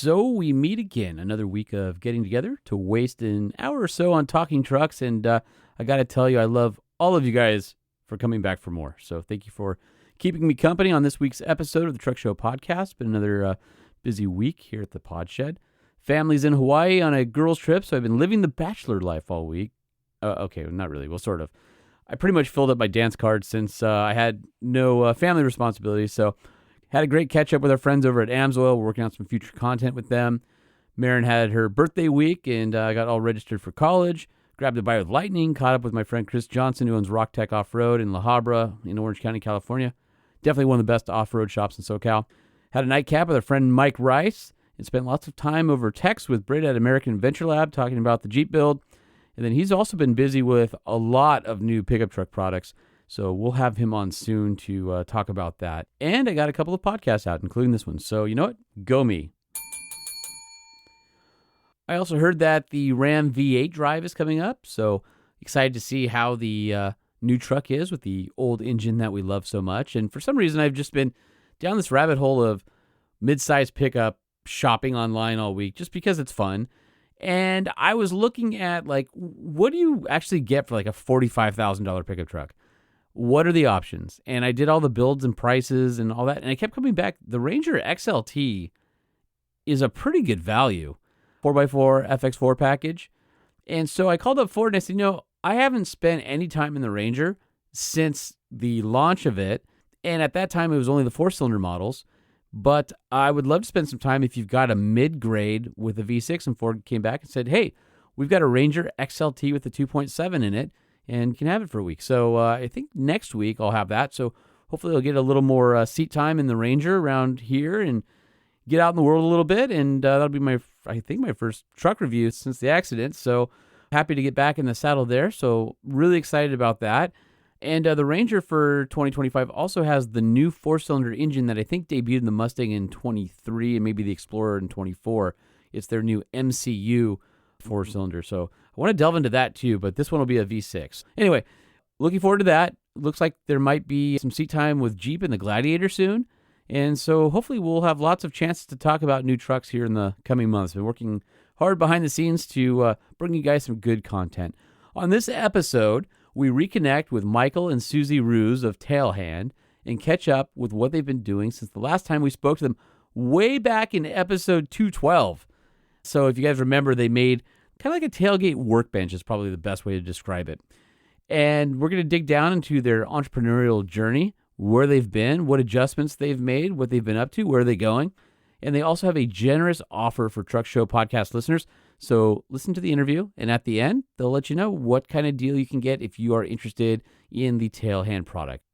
So we meet again, another week of getting together to waste an hour or so on talking trucks. And I got to tell you, I love all of you guys for coming back for more. So thank you for keeping me company on this week's episode of the Truck Show Podcast. Been another busy week here at the Pod Shed. Family's in Hawaii on a girls' trip, so I've been living the bachelor life all week. Okay, not really. Well, sort of. I pretty much filled up my dance card since I had no family responsibilities, so had a great catch-up with our friends over at AMSOIL. We're working on some future content with them. Marin had her birthday week, and I got all registered for college. Grabbed a bite with lightning. Caught up with my friend Chris Johnson, who owns Rock Tech Off-Road in La Habra in Orange County, California. Definitely one of the best off-road shops in SoCal. Had a nightcap with our friend Mike Rice, and spent lots of time over text with Britt at American Adventure Lab talking about the Jeep build. And then he's also been busy with a lot of new pickup truck products. So we'll have him on soon to talk about that. And I got a couple of podcasts out, including this one. So you know what? Go me. I also heard that the Ram V8 drive is coming up. So excited to see how the new truck is with the old engine that we love so much. And for some reason, I've just been down this rabbit hole of mid-size pickup shopping online all week just because it's fun. And I was looking at, like, what do you actually get for like a $45,000 pickup truck? What are the options? And I did all the builds and prices and all that. And I kept coming back. The Ranger XLT is a pretty good value. 4x4 FX4 package. And so I called up Ford and I said, I haven't spent any time in the Ranger since the launch of it. And at that time, it was only the 4-cylinder models. But I would love to spend some time if you've got a mid-grade with a V6. And Ford came back and said, hey, we've got a Ranger XLT with a 2.7 in it. And you can have it for a week. So I think next week I'll have that. So hopefully I'll get a little more seat time in the Ranger around here and get out in the world a little bit. And that'll be my first truck review since the accident. So happy to get back in the saddle there. So really excited about that. And the Ranger for 2025 also has the new 4-cylinder engine that I think debuted in the Mustang in 23 and maybe the Explorer in 24. It's their new MCU 4-cylinder. So I want to delve into that too, but this one will be a V6. Anyway, looking forward to that. Looks like there might be some seat time with Jeep and the Gladiator soon. And so hopefully we'll have lots of chances to talk about new trucks here in the coming months. Been working hard behind the scenes to bring you guys some good content. On this episode, we reconnect with Michael and Suzie Ruhs of TailHand and catch up with what they've been doing since the last time we spoke to them way back in episode 212. So if you guys remember, they made kind of like a tailgate workbench is probably the best way to describe it. And we're going to dig down into their entrepreneurial journey, where they've been, what adjustments they've made, what they've been up to, where are they going. And they also have a generous offer for Truck Show Podcast listeners. So listen to the interview, and at the end, they'll let you know what kind of deal you can get if you are interested in the TailHand product.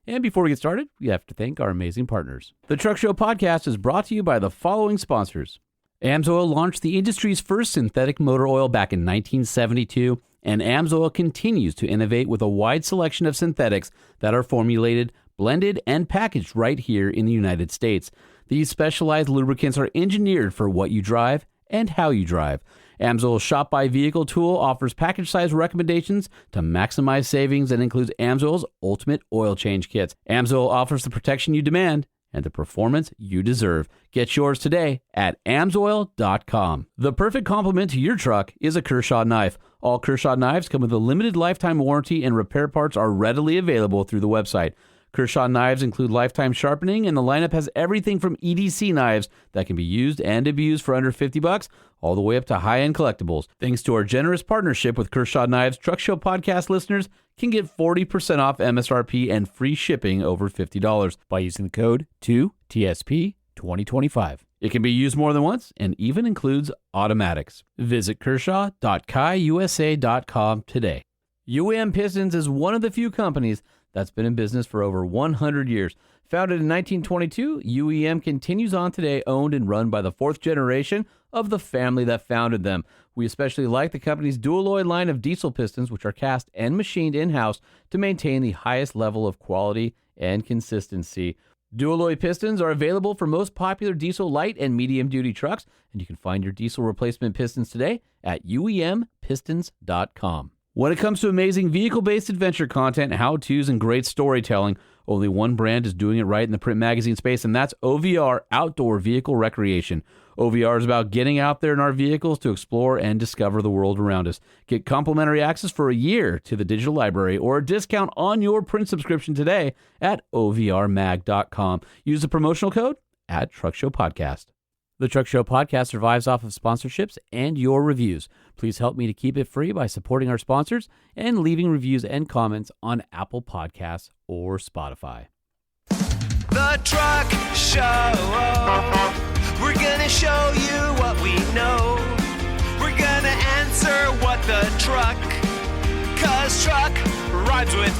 And before we get started, we have to thank our amazing partners. The Truck Show Podcast is brought to you by the following sponsors. AMSOIL launched the industry's first synthetic motor oil back in 1972, and AMSOIL continues to innovate with a wide selection of synthetics that are formulated, blended, and packaged right here in the United States. These specialized lubricants are engineered for what you drive and how you drive. AMSOIL's Shop by Vehicle tool offers package size recommendations to maximize savings and includes AMSOIL's Ultimate Oil Change Kits. AMSOIL offers the protection you demand and the performance you deserve. Get yours today at AMSOIL.com. The perfect complement to your truck is a Kershaw knife. All Kershaw knives come with a limited lifetime warranty and repair parts are readily available through the website. Kershaw knives include lifetime sharpening, and the lineup has everything from EDC knives that can be used and abused for under $50, all the way up to high-end collectibles. Thanks to our generous partnership with Kershaw Knives, Truck Show Podcast listeners can get 40% off MSRP and free shipping over $50 by using the code 2TSP2025. It can be used more than once and even includes automatics. Visit kershaw.kaiusa.com today. UAM Pistons is one of the few companies that's been in business for over 100 years. Founded in 1922, UEM continues on today, owned and run by the fourth generation of the family that founded them. We especially like the company's dual-oil line of diesel pistons, which are cast and machined in-house to maintain the highest level of quality and consistency. Dual-oil pistons are available for most popular diesel light and medium-duty trucks, and you can find your diesel replacement pistons today at uempistons.com. When it comes to amazing vehicle-based adventure content, how-tos, and great storytelling, only one brand is doing it right in the print magazine space, and that's OVR, Outdoor Vehicle Recreation. OVR is about getting out there in our vehicles to explore and discover the world around us. Get complimentary access for a year to the digital library or a discount on your print subscription today at OVRmag.com. Use the promotional code at Truck Show Podcast. The Truck Show Podcast survives off of sponsorships and your reviews. Please help me to keep it free by supporting our sponsors and leaving reviews and comments on Apple Podcasts or Spotify. The Truck Show. We're gonna show you what we know. We're gonna answer what the truck, 'cause truck rhymes with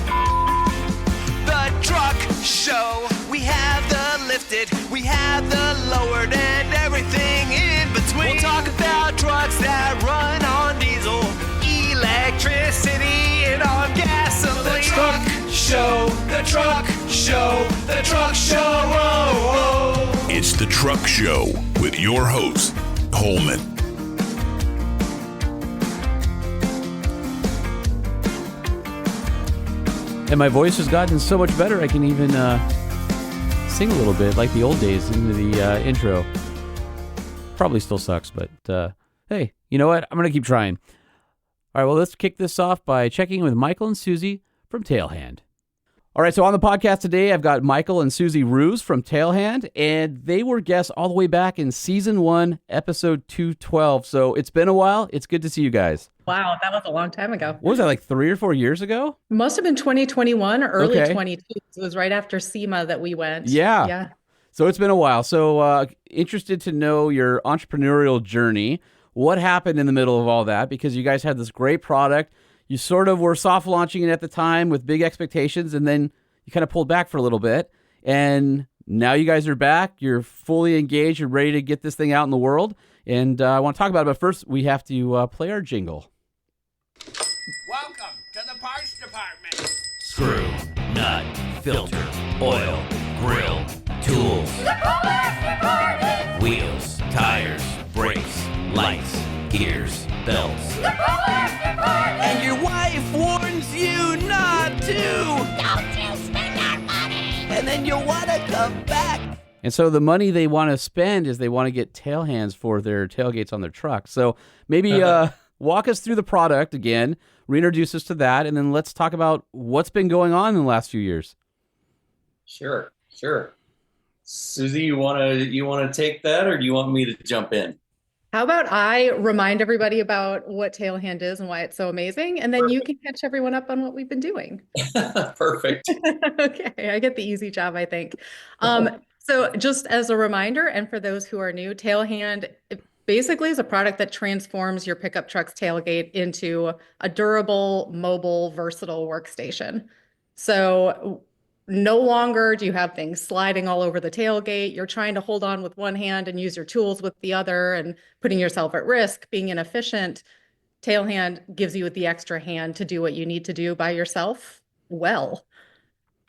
the Truck Show. We have the lifted, we have the lowered, and everything in between. We'll talk about trucks that run on diesel, electricity, and on gasoline. The Truck Show, the Truck Show, the Truck Show. Oh, oh. It's the Truck Show with your host, Holman. And my voice has gotten so much better, I can even sing a little bit like the old days into the intro. Probably still sucks, but hey, you know what? I'm going to keep trying. All right, well, let's kick this off by checking in with Michael and Suzie from TailHand. All right, so on the podcast today, I've got Michael and Suzie Ruhs from TailHand, and they were guests all the way back in Season 1, Episode 212. So it's been a while. It's good to see you guys. Wow, that was a long time ago. What was that, like 3 or 4 years ago? Must have been 2021 or early Okay. 22. It was right after SEMA that we went. Yeah. So it's been a while. So interested to know your entrepreneurial journey. What happened in the middle of all that? Because you guys had this great product. You sort of were soft launching it at the time with big expectations, and then you kind of pulled back for a little bit. And now you guys are back. You're fully engaged. You're ready to get this thing out in the world. And I want to talk about it, but first we have to play our jingle. Welcome to the parts department. Screw, nut, filter, oil, grill, tools, wheels, tires, brakes, lights, gears, belts. And your wife warns you not to. Don't you spend our money! And then you'll want to come back. And so the money they want to spend is they want to get tail hands for their tailgates on their truck. So maybe walk us through the product again, reintroduce us to that, and then let's talk about what's been going on in the last few years. Sure. Suzie, you wanna take that, or do you want me to jump in? How about I remind everybody about what TailHand is and why it's so amazing, and then you can catch everyone up on what we've been doing. Perfect. Okay, I get the easy job, I think. So just as a reminder, and for those who are new, TailHand basically is a product that transforms your pickup truck's tailgate into a durable, mobile, versatile workstation. So no longer do you have things sliding all over the tailgate. You're trying to hold on with one hand and use your tools with the other and putting yourself at risk, being inefficient. TailHand gives you the extra hand to do what you need to do by yourself well.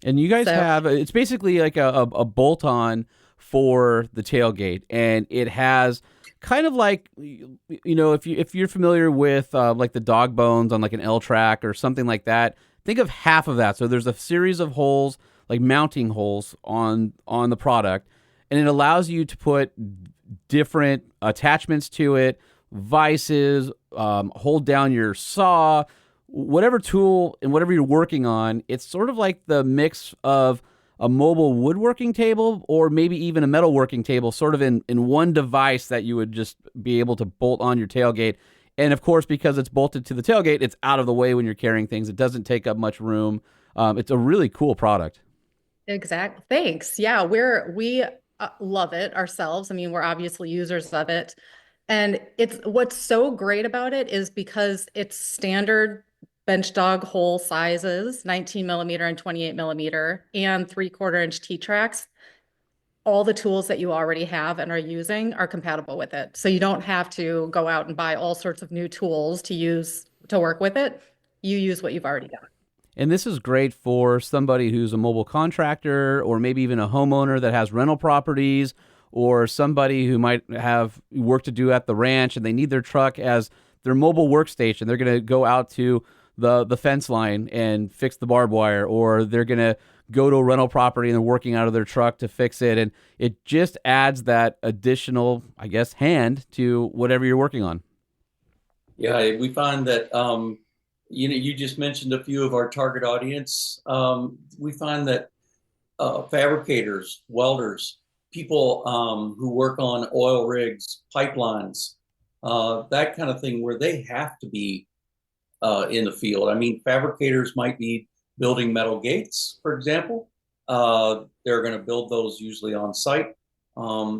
And you guys have, it's basically like a bolt-on for the tailgate, and it has kind of like, you know, if you're familiar with like the dog bones on like an L-track or something like that, think of half of that. So there's a series of holes, like mounting holes on the product, and it allows you to put different attachments to it, vices, hold down your saw, whatever tool and whatever you're working on. It's sort of like the mix of a mobile woodworking table or maybe even a metalworking table, sort of in one device that you would just be able to bolt on your tailgate. And of course, because it's bolted to the tailgate, it's out of the way when you're carrying things. It doesn't take up much room. It's a really cool product. Exactly. Thanks. Yeah, we love it ourselves. I mean, we're obviously users of it. And what's so great about it is because it's standard bench dog hole sizes, 19 millimeter and 28 millimeter, and 3/4 inch T-tracks. All the tools that you already have and are using are compatible with it. So you don't have to go out and buy all sorts of new tools to work with it. You use what you've already done. And this is great for somebody who's a mobile contractor or maybe even a homeowner that has rental properties, or somebody who might have work to do at the ranch and they need their truck as their mobile workstation. They're going to go out to the fence line and fix the barbed wire, or they're going to go to a rental property and they're working out of their truck to fix it. And it just adds that additional, I guess, hand to whatever you're working on. Yeah, we find that, you just mentioned a few of our target audience. We find that fabricators, welders, people who work on oil rigs, pipelines, that kind of thing, where they have to be in the field. I mean, fabricators might be building metal gates, for example. They're going to build those usually on site.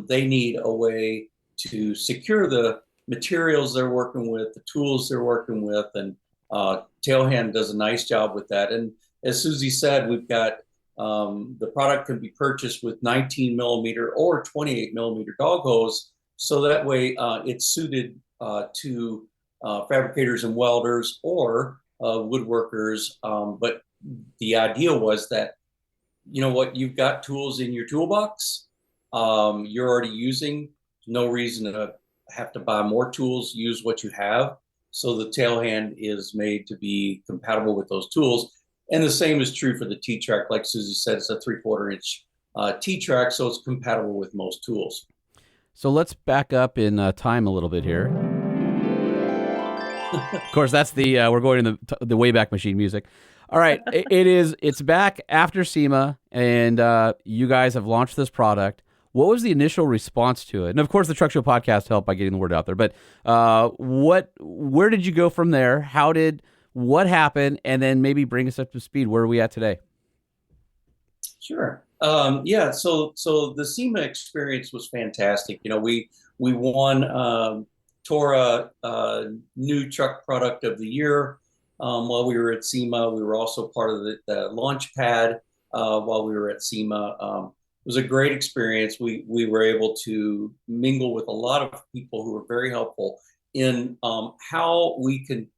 They need a way to secure the materials they're working with, the tools they're working with, and TailHand does a nice job with that. And as Suzie said, we've got the product can be purchased with 19 millimeter or 28 millimeter dog hose, so that way it's suited to fabricators and welders or woodworkers. But the idea was that, you've got tools in your toolbox, you're already using, no reason to have to buy more tools, use what you have. So the TailHand is made to be compatible with those tools. And the same is true for the T-Track. Like Suzie said, it's a 3/4 inch T-Track, so it's compatible with most tools. So let's back up in time a little bit here. Of course, that's the we're going in the Wayback Machine music. All right, it's back after SEMA, and you guys have launched this product. What was the initial response to it? And of course, the Truck Show podcast helped by getting the word out there. But where did you go from there? What happened? And then maybe bring us up to speed. Where are we at today? Sure. Yeah. So the SEMA experience was fantastic. We won Tora New Truck Product of the Year while we were at SEMA. We were also part of the launch pad while we were at SEMA. It was a great experience. We were able to mingle with a lot of people who were very helpful in how we can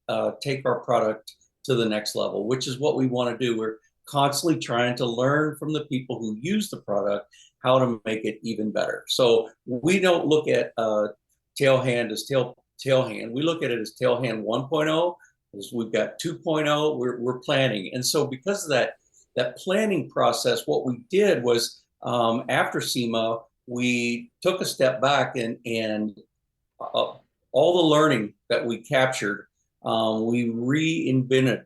take our product to the next level, which is what we want to do. We're constantly trying to learn from the people who use the product how to make it even better. So we don't look at TailHand as TailHand. We look at it as TailHand 1.0. We've got 2.0. We're planning, and so because of that planning process, what we did was after SEMA, we took a step back and all the learning that we captured, we reinvented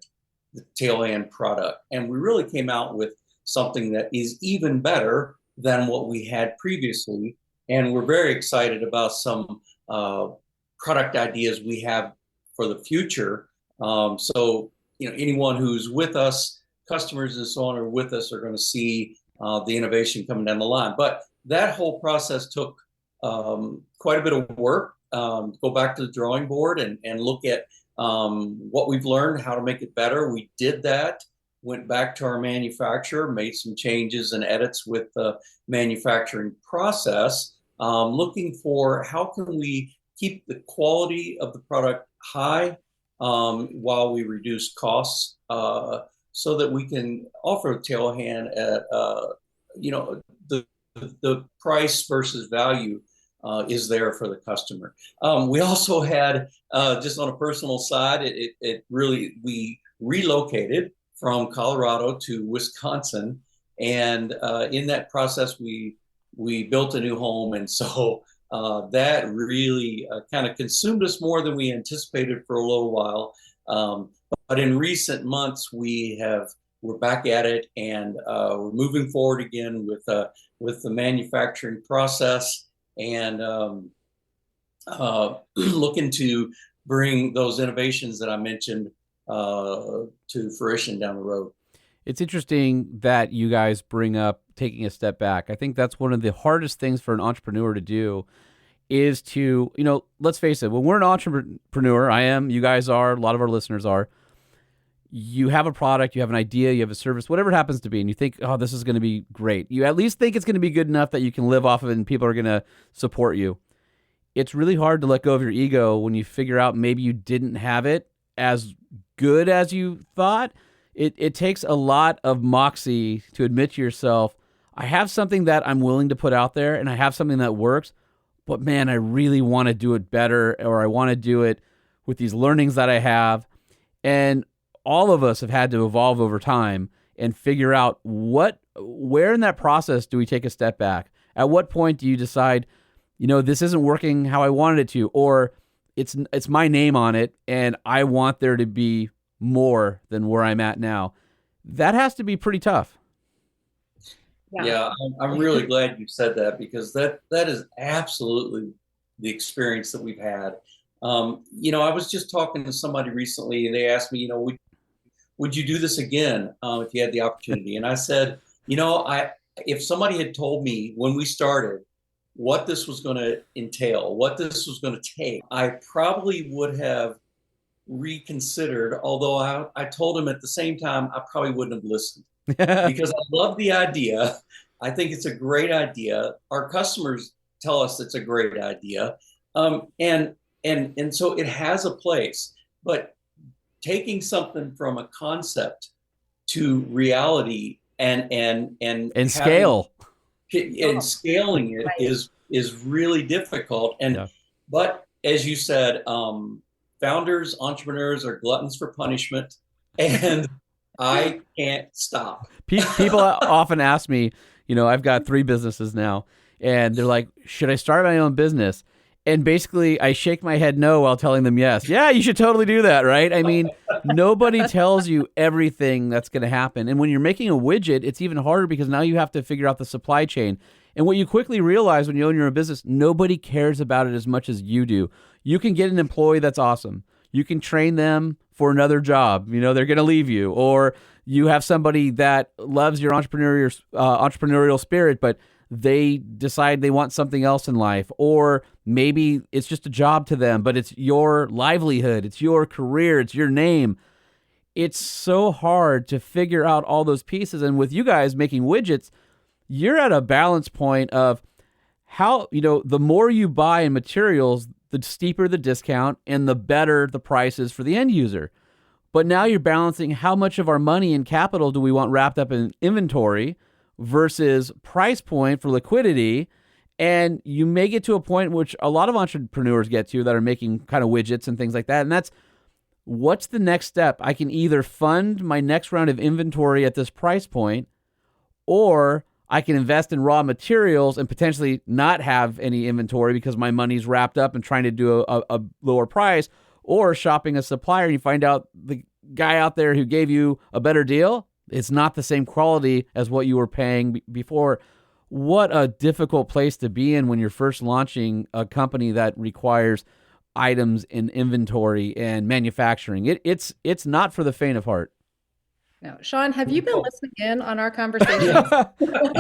the TailHand product, and we really came out with something that is even better than what we had previously. And we're very excited about some product ideas we have for the future. So, anyone who's with us, customers and so on are with us, are going to see the innovation coming down the line. But that whole process took quite a bit of work. Go back to the drawing board and look at what we've learned, how to make it better. We did that, went back to our manufacturer, made some changes and edits with the manufacturing process, looking for how can we keep the quality of the product high while we reduce costs, so that we can offer TailHand at the price versus value is there for the customer. We also had, just on a personal side, we relocated from Colorado to Wisconsin, and in that process we built a new home, and so that really kind of consumed us more than we anticipated for a little while. But in recent months, we're back at it, and we're moving forward again with the manufacturing process, and looking to bring those innovations that I mentioned to fruition down the road. It's interesting that you guys bring up taking a step back. I think that's one of the hardest things for an entrepreneur to do, is to, let's face it, when we're an entrepreneur, I am, you guys are, a lot of our listeners are, you have a product, you have an idea, you have a service, whatever it happens to be, and you think, oh, this is going to be great. You at least think it's going to be good enough that you can live off of it and people are going to support you. It's really hard to let go of your ego when you figure out maybe you didn't have it as good as you thought. It takes a lot of moxie to admit to yourself, I have something that I'm willing to put out there and I have something that works, but man, I really want to do it better, or I want to do it with these learnings that I have. And all of us have had to evolve over time. and figure out where in that process do we take a step back? At what point do you decide, this isn't working how I wanted it to, or it's my name on it and I want there to be more than where I'm at now? That has to be pretty tough. Yeah, I'm really glad you said that, because that is absolutely the experience that we've had. I was just talking to somebody recently, and they asked me, would you do this again if you had the opportunity? And I said, if somebody had told me when we started what this was going to entail, what this was going to take, I probably would have reconsidered. Although I told them at the same time, I probably wouldn't have listened. Because I love the idea. I think it's a great idea. Our customers tell us it's a great idea. And so it has a place, but taking something from a concept to reality and scale and scaling it is really difficult. But as you said, founders, entrepreneurs are gluttons for punishment, and I can't stop. People often ask me, I've got 3 businesses now, and they're like, should I start my own business? And basically, I shake my head no while telling them yes. Yeah, you should totally do that, right? I mean, nobody tells you everything that's going to happen. And when you're making a widget, it's even harder, because now you have to figure out the supply chain. And what you quickly realize when you own your own business, nobody cares about it as much as you do. You can get an employee that's awesome. You can train them for another job. They're going to leave you. Or you have somebody that loves your entrepreneurial spirit, but they decide they want something else in life. Or maybe it's just a job to them, but it's your livelihood, it's your career, it's your name. It's so hard to figure out all those pieces. And with you guys making widgets, you're at a balance point of how, the more you buy in materials, the steeper the discount and the better the prices for the end user. But now you're balancing how much of our money and capital do we want wrapped up in inventory versus price point for liquidity. And you may get to a point which a lot of entrepreneurs get to that are making kind of widgets and things like that. And that's, what's the next step? I can either fund my next round of inventory at this price point, or I can invest in raw materials and potentially not have any inventory because my money's wrapped up and trying to do a lower price, or shopping a supplier and you find out the guy out there who gave you a better deal, it's not the same quality as what you were paying before. What a difficult place to be in when you're first launching a company that requires items in inventory and manufacturing. It's not for the faint of heart. No, Sean, have you been listening in on our conversation?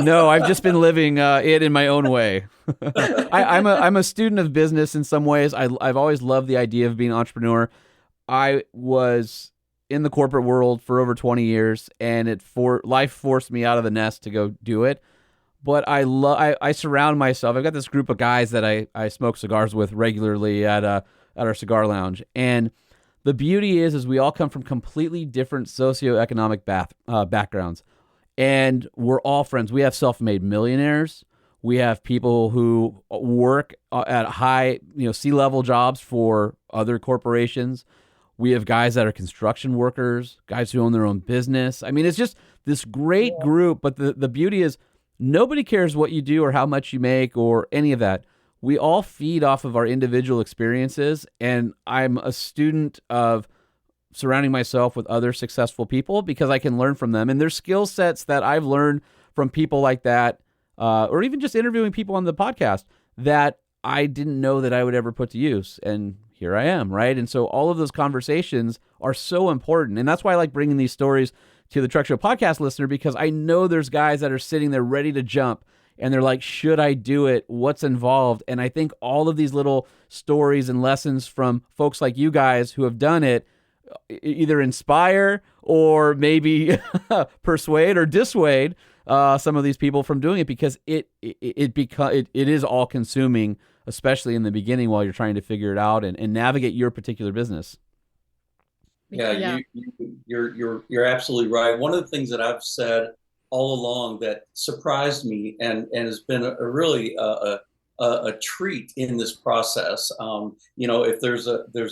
No, I've just been living it in my own way. I'm a student of business in some ways. I've always loved the idea of being an entrepreneur. I was in the corporate world for over 20 years, and life forced me out of the nest to go do it. But I surround myself. I've got this group of guys that I smoke cigars with regularly at our cigar lounge, and the beauty is we all come from completely different socioeconomic backgrounds, and we're all friends. We have self-made millionaires. We have people who work at high, C-level jobs for other corporations. We have guys that are construction workers, guys who own their own business. I mean, it's just this great group, but the beauty is nobody cares what you do or how much you make or any of that. We all feed off of our individual experiences, and I'm a student of surrounding myself with other successful people because I can learn from them. And there's skill sets that I've learned from people like that, or even just interviewing people on the podcast that I didn't know that I would ever put to use. And here I am, right? And so all of those conversations are so important. And that's why I like bringing these stories to the Truck Show podcast listener, because I know there's guys that are sitting there ready to jump. And they're like, should I do it? What's involved? And I think all of these little stories and lessons from folks like you guys who have done it either inspire or maybe persuade or dissuade some of these people from doing it, because it is all consuming, especially in the beginning while you're trying to figure it out and navigate your particular business. Yeah. You're absolutely right. One of the things that I've said all along that surprised me and has been a really a treat in this process. If there's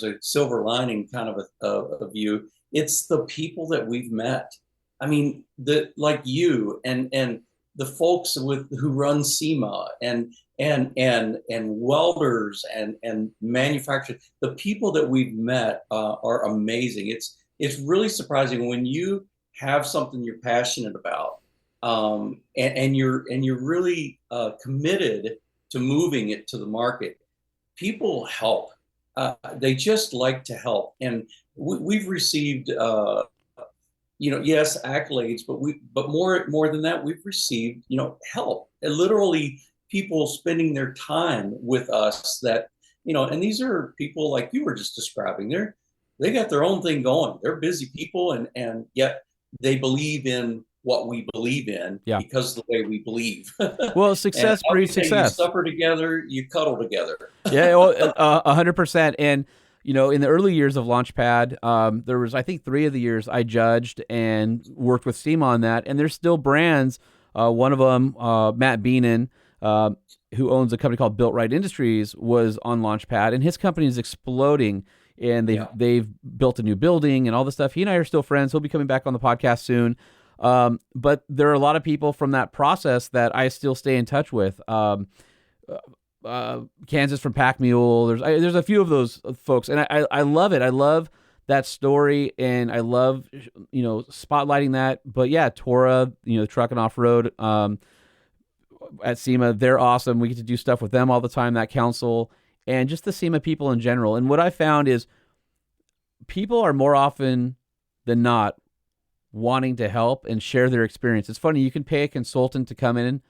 a silver lining kind of a view, it's the people that we've met I mean, the like you and the folks who run SEMA and welders and manufacturers, the people that we've met are amazing. It's really surprising when you have something you're passionate about, and you're really committed to moving it to the market. People help. They just like to help, and we've received yes, accolades, but more than that, we've received, help. And literally people spending their time with us that, and these are people like you were just describing. They got their own thing going. They're busy people, and yet they believe in what we believe in Yeah. because of the way we believe. Well, success And breeds success. You suffer together, you cuddle together. Yeah, well, 100%. And in the early years of Launchpad, there was, I think, 3 of the years I judged and worked with SEMA on that. And there's still brands. One of them, Matt Beenan, who owns a company called Built Right Industries, was on Launchpad, and his company is exploding. And they've built a new building and all this stuff. He and I are still friends. He'll be coming back on the podcast soon. But there are a lot of people from that process that I still stay in touch with. Kansas from Pack Mule. There's a few of those folks, and I love it. I love that story, and I love spotlighting that. But yeah, Tora, Truck and Off Road at SEMA, they're awesome. We get to do stuff with them all the time. That council and just the SEMA people in general. And what I found is people are more often than not wanting to help and share their experience. It's funny, you can pay a consultant to come in,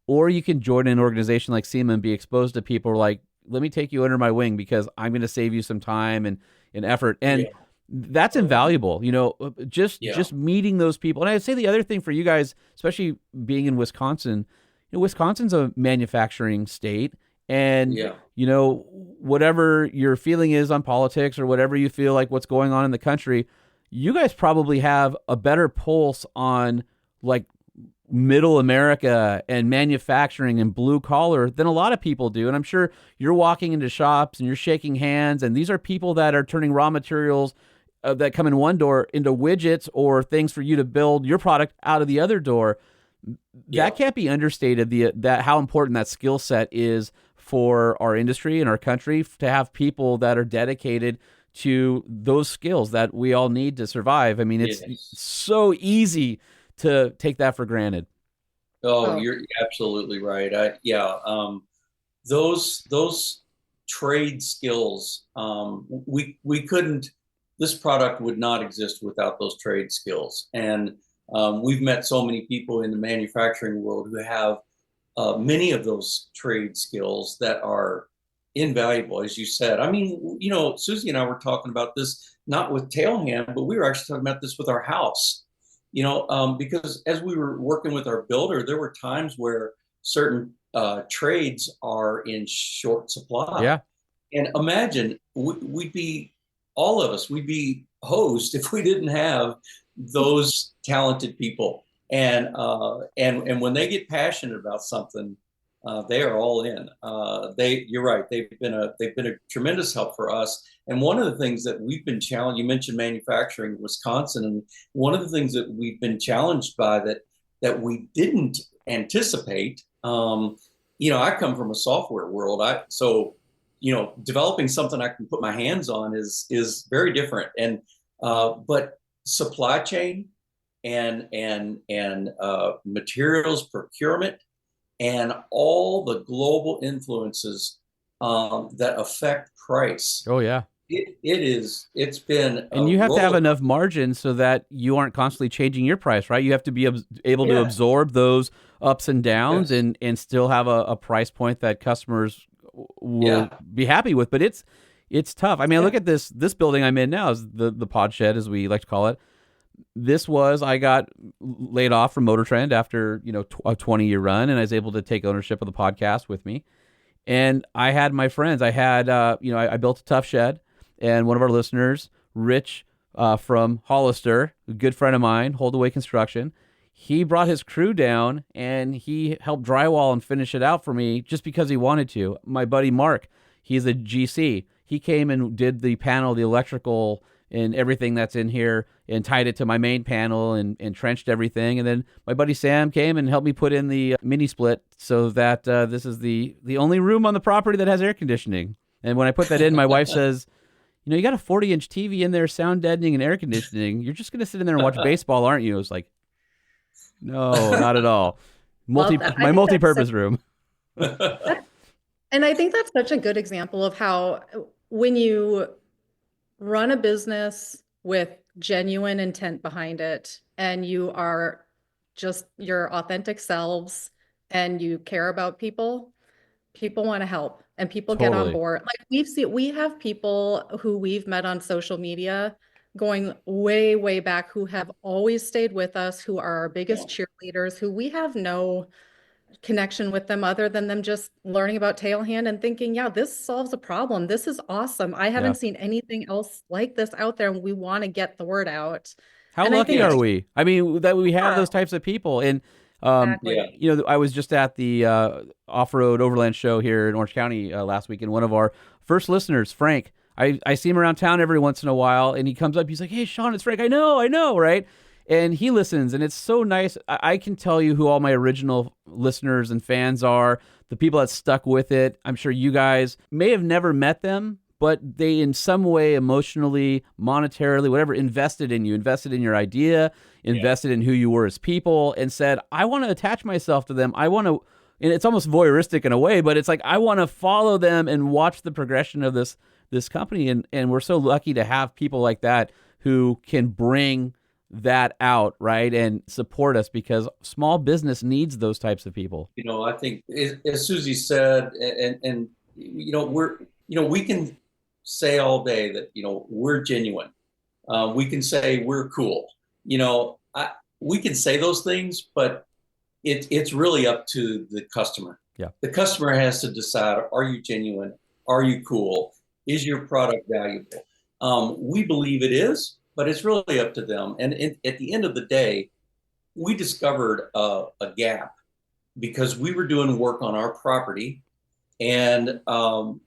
or you can join an organization like SEMA and be exposed to people like, let me take you under my wing because I'm going to save you some time and effort. And that's invaluable, just meeting those people. And I'd say the other thing for you guys, especially being in Wisconsin, Wisconsin's a manufacturing state. And, whatever your feeling is on politics or whatever you feel like what's going on in the country, you guys probably have a better pulse on like middle America and manufacturing and blue collar than a lot of people do. And I'm sure you're walking into shops and you're shaking hands, and these are people that are turning raw materials that come in one door into widgets or things for you to build your product out of the other door. That can't be understated, that how important that skill set is for our industry and our country, to have people that are dedicated to those skills that we all need to survive. I mean, it's so easy to take that for granted. Oh, you're absolutely right. Those trade skills, we couldn't. This product would not exist without those trade skills. And we've met so many people in the manufacturing world who have many of those trade skills that are invaluable, as you said. I mean, Suzie and I were talking about this, not with TailHand, but we were actually talking about this with our house, because as we were working with our builder, there were times where certain trades are in short supply. Yeah. And imagine we'd be hosed if we didn't have those talented people. And when they get passionate about something, they are all in. You're right. They've been a tremendous help for us. And one of the things that we've been challenged, you mentioned manufacturing in Wisconsin, and one of the things that we've been challenged by that we didn't anticipate. I come from a software world. Developing something I can put my hands on is very different. And but supply chain and materials procurement and all the global influences that affect price. Oh yeah. It's been, and you have to have enough margin so that you aren't constantly changing your price, right? You have to be able to absorb those ups and downs and still have a price point that customers will be happy with. But it's tough. I mean, look at this building I'm in now, is the pod shed, as we like to call it. I got laid off from Motor Trend after, a 20-year run, and I was able to take ownership of the podcast with me. And I had my friends. I had, I built a tough shed, and one of our listeners, Rich from Hollister, a good friend of mine, Holdaway Construction, he brought his crew down and he helped drywall and finish it out for me just because he wanted to. My buddy Mark, he's a GC. He came and did the panel, the electrical and everything that's in here and tied it to my main panel and trenched everything. And then my buddy Sam came and helped me put in the mini split so that this is the only room on the property that has air conditioning. And when I put that in, my wife says, you got a 40-inch TV in there, sound deadening and air conditioning. You're just going to sit in there and watch baseball, aren't you? I was like, no, not at all. My multi-purpose room. And I think that's such a good example of how when you run a business with genuine intent behind it and you are just your authentic selves and you care about people want to help and people get on board. Like we have people who we've met on social media going way, way back who have always stayed with us, who are our biggest cheerleaders, who we have no connection with them other than them just learning about TailHand and thinking, yeah, this solves a problem. This is awesome. I haven't seen anything else like this out there, and we want to get the word out. How lucky are we? I mean, that we have those types of people. And Exactly. I was just at the off-road overland show here in Orange County last week, and one of our first listeners, Frank, I see him around town every once in a while, and he comes up, he's like, hey, Sean, it's Frank. I know, right? And he listens, and it's so nice. I can tell you who all my original listeners and fans are, the people that stuck with it. I'm sure you guys may have never met them, but they in some way, emotionally, monetarily, whatever, invested in you, invested in your idea, invested in who you were as people, and said, I want to attach myself to them. I want to, and it's almost voyeuristic in a way, but it's like, I want to follow them and watch the progression of this company. And we're so lucky to have people like that who can bring that out, right, and support us, because small business needs those types of people. I think as Suzie said, and we can say all day that we're genuine. We can say we're cool. We can say those things, but it's really up to the customer. Yeah, the customer has to decide: are you genuine? Are you cool? Is your product valuable? We believe it is, but it's really up to them. And at the end of the day, we discovered a gap because we were doing work on our property, and I'm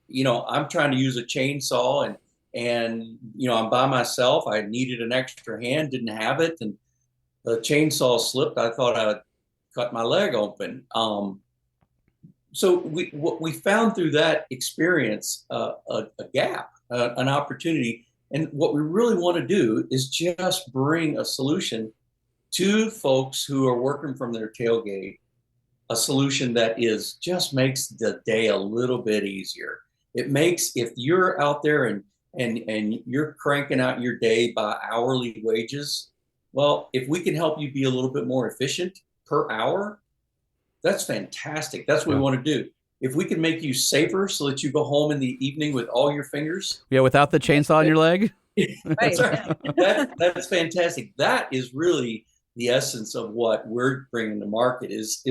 trying to use a chainsaw, and I'm by myself. I needed an extra hand, didn't have it, and the chainsaw slipped. I thought I'd cut my leg open. So what we found through that experience, a gap, an opportunity. And what we really want to do is just bring a solution to folks who are working from their tailgate, a solution that just makes the day a little bit easier. It makes, if you're out there and you're cranking out your day by hourly wages, well, if we can help you be a little bit more efficient per hour, that's fantastic. That's what we want to do. If we can make you safer so that you go home in the evening with all your fingers. Yeah, without the chainsaw on your leg. That's right. That's fantastic. That is really the essence of what we're bringing to market is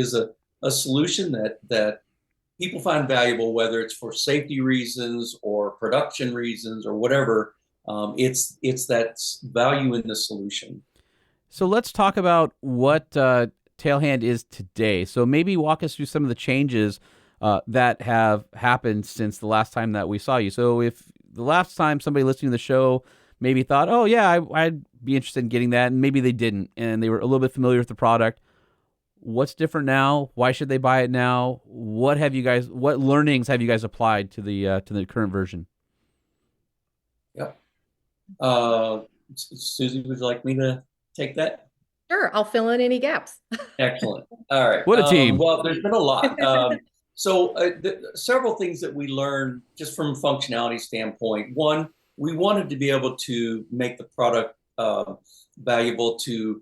a solution that people find valuable, whether it's for safety reasons or production reasons or whatever. It's that value in the solution. So let's talk about what TailHand is today. So maybe walk us through some of the changes that have happened since the last time that we saw you. So if the last time somebody listening to the show maybe thought, oh yeah, I'd be interested in getting that, and maybe they didn't, and they were a little bit familiar with the product, what's different now? Why should they buy it now? What learnings have you guys applied to the current version? Yep. Suzie, would you like me to take that? Sure, I'll fill in any gaps. Excellent. All right. What a team. Well, there's been a lot. So several things that we learned just from a functionality standpoint. One, we wanted to be able to make the product valuable to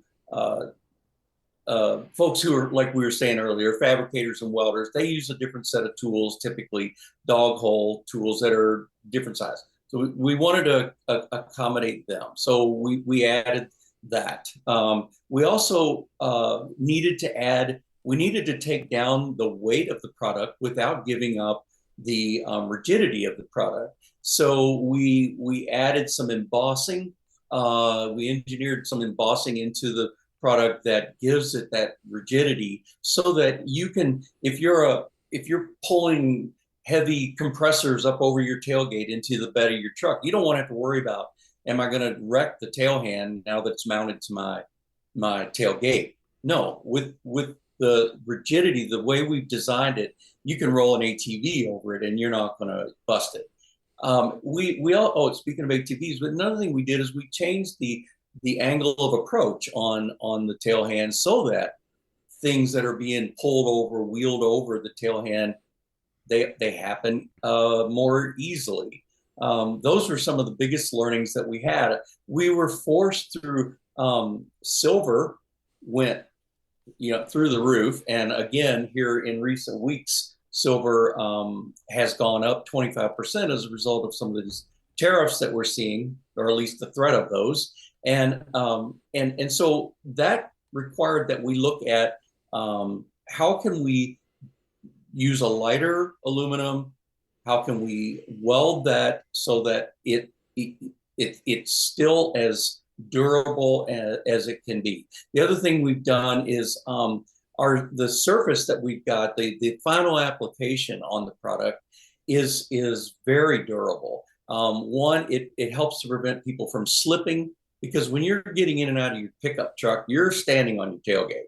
folks who are, like we were saying earlier, fabricators and welders. They use a different set of tools, typically dog hole tools that are different size. So we wanted to accommodate them. So we added that. We also needed to take down the weight of the product without giving up the rigidity of the product. So we added some embossing. We engineered some embossing into the product that gives it that rigidity, so that you can, if you're pulling heavy compressors up over your tailgate into the bed of your truck, you don't want to have to worry about am I going to wreck the tail hand now that it's mounted to my tailgate? No, with the rigidity, the way we've designed it, you can roll an ATV over it and you're not going to bust it. We all, oh, speaking of ATVs, but another thing we did is we changed the angle of approach on the tail hand so that things that are being pulled over, wheeled over the tail hand, they happen more easily. Those were some of the biggest learnings that we had. We were forced through silver went through the roof, and again here in recent weeks, silver has gone up 25% as a result of some of these tariffs that we're seeing, or at least the threat of those, and so that required that we look at how can we use a lighter aluminum. How can we weld that so that it's still as durable as it can be? The other thing we've done is the surface that we've got, the final application on the product is very durable. One, it helps to prevent people from slipping, because when you're getting in and out of your pickup truck, you're standing on your tailgate,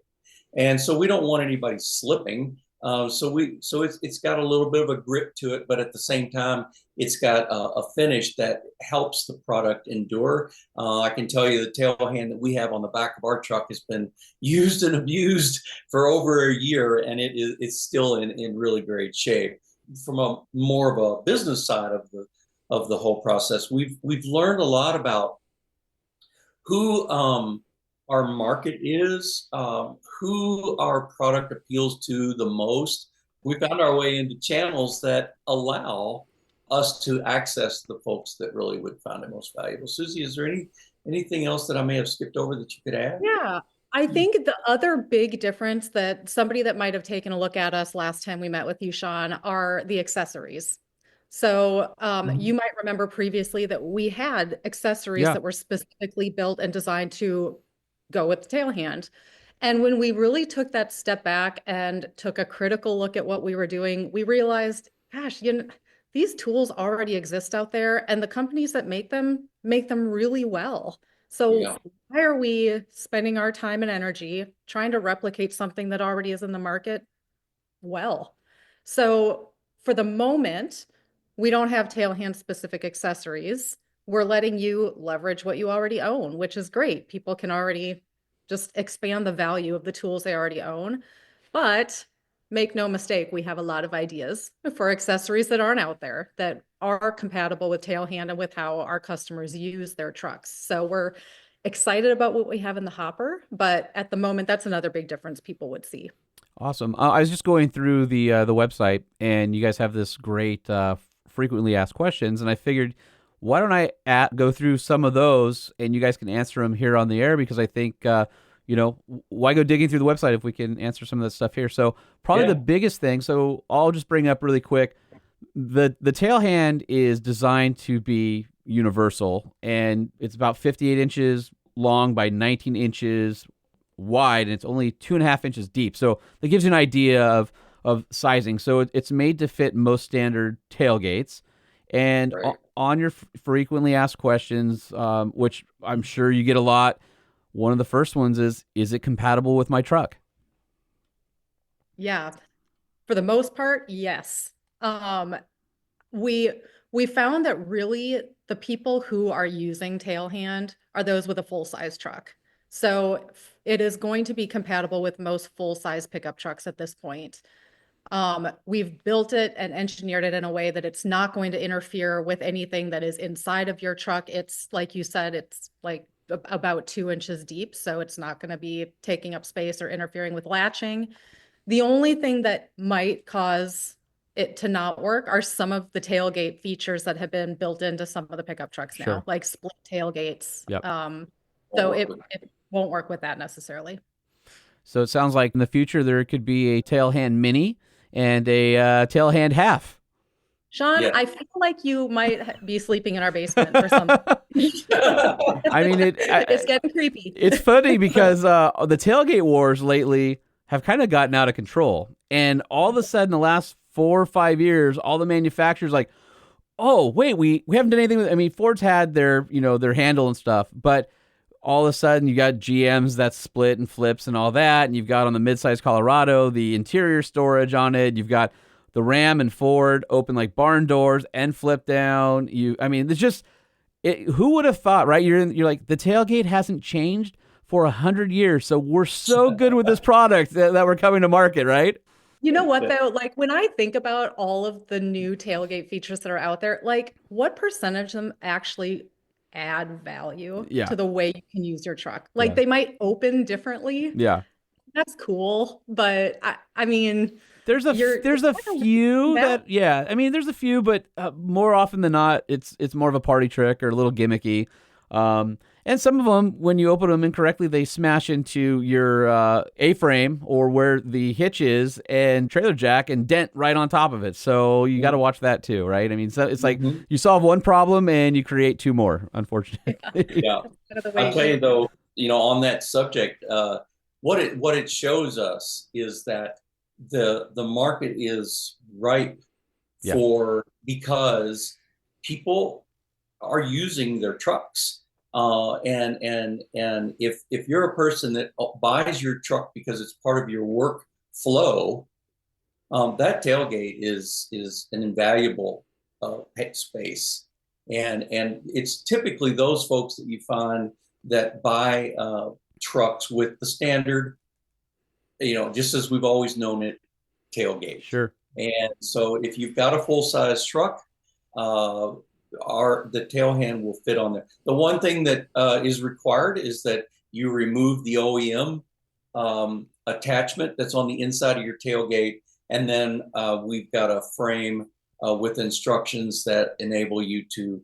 and so we don't want anybody slipping. So it's got a little bit of a grip to it, but at the same time, it's got a finish that helps the product endure. I can tell you the tail hand that we have on the back of our truck has been used and abused for over a year, and it's still in really great shape. From a more of a business side of the whole process, we've learned a lot about who our market is, who our product appeals to the most. We found our way into channels that allow us to access the folks that really would find it most valuable. Suzie, is there anything else that I may have skipped over that you could add? Yeah, I think the other big difference that somebody that might have taken a look at us last time we met with you, Sean, are the accessories. So you might remember previously that we had accessories that were specifically built and designed to go with the tail hand. And when we really took that step back and took a critical look at what we were doing, we realized, gosh, these tools already exist out there, and the companies that make them really well. So why are we spending our time and energy trying to replicate something that already is in the market? Well, so for the moment, we don't have tail hand specific accessories. We're letting you leverage what you already own, which is great. People can already just expand the value of the tools they already own. But make no mistake, we have a lot of ideas for accessories that aren't out there that are compatible with TailHand and with how our customers use their trucks. So we're excited about what we have in the hopper, but at the moment, that's another big difference people would see. Awesome. I was just going through the website, and you guys have this great frequently asked questions, and I figured, why don't I go through some of those, and you guys can answer them here on the air, because I think, why go digging through the website if we can answer some of that stuff here? So probably the biggest thing, so I'll just bring up really quick, the tail hand is designed to be universal, and it's about 58 inches long by 19 inches wide, and it's only 2.5 inches deep. So that gives you an idea of sizing. So it's made to fit most standard tailgates. And on your frequently asked questions, which I'm sure you get a lot, one of the first ones is it compatible with my truck? Yeah, for the most part, yes. We found that really the people who are using TailHand are those with a full-size truck. So it is going to be compatible with most full-size pickup trucks at this point. We've built it and engineered it in a way that it's not going to interfere with anything that is inside of your truck. It's like you said, it's like about 2 inches deep, so it's not going to be taking up space or interfering with latching. The only thing that might cause it to not work are some of the tailgate features that have been built into some of the pickup trucks now, like split tailgates. Yep. So it won't work with that necessarily. So it sounds like in the future there could be a TailHand Mini and a TailHand Half. Sean, I feel like you might be sleeping in our basement or something. I mean, it's getting creepy. It's funny because the tailgate wars lately have kind of gotten out of control. And all of a sudden, the last 4 or 5 years, all the manufacturers like, oh wait, we haven't done anything with. I mean, Ford's had their their handle and stuff, but all of a sudden you got GMs that split and flips and all that, and you've got on the midsize Colorado the interior storage on it. You've got the Ram and Ford open like barn doors and flip down. I mean, it's just who would have thought, right? You're like the tailgate hasn't changed for 100 years, so we're so good with this product that we're coming to market, right? You know what though? Like when I think about all of the new tailgate features that are out there, like what percentage of them actually add value to the way you can use your truck? Like they might open differently. Yeah. That's cool, but I mean, there's a few that I mean, there's a few, but more often than not, it's more of a party trick or a little gimmicky. And some of them, when you open them incorrectly, they smash into your A-frame or where the hitch is and trailer jack and dent right on top of it. So you got to watch that too, right? I mean, so it's like you solve one problem and you create two more, unfortunately. Yeah. I'll tell you though, on that subject, what it shows us is that the market is ripe because people are using their trucks. And if you're a person that buys your truck because it's part of your work flow, that tailgate is an invaluable space, and it's typically those folks that you find that buy trucks with the standard, just as we've always known it, tailgate. Sure. And so if you've got a full size truck, the TailHand will fit on there. The one thing that is required is that you remove the OEM attachment that's on the inside of your tailgate, and then we've got a frame with instructions that enable you to